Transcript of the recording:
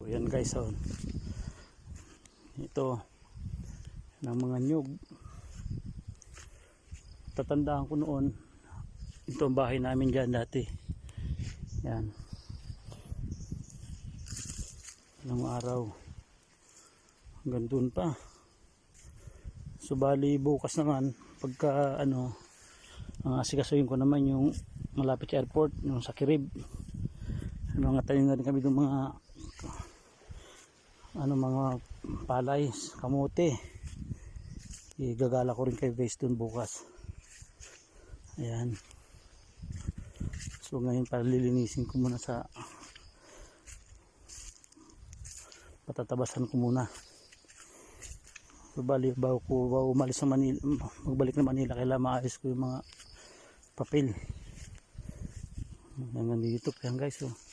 Yan guys, oh. Ito ng mga nyug. Tatandaan ko noon, ito ang bahay namin dyan dati. Yan. Ilang araw hanggang dun pa. Subali bukas naman pagka ang asikasuhin ko naman yung malapit sa airport, yung sa Kirib. Mga tayo na rin kami ng mga palay, kamote. Igagala ko rin kayo guys dun bukas. Ayan. So ngayon palilinisin ko muna patatabasan ko muna. So bali bago umalis sa Manila, magbalik na Manila, kailangan maayos ko yung mga papel. Hanggang dito yan guys, oh.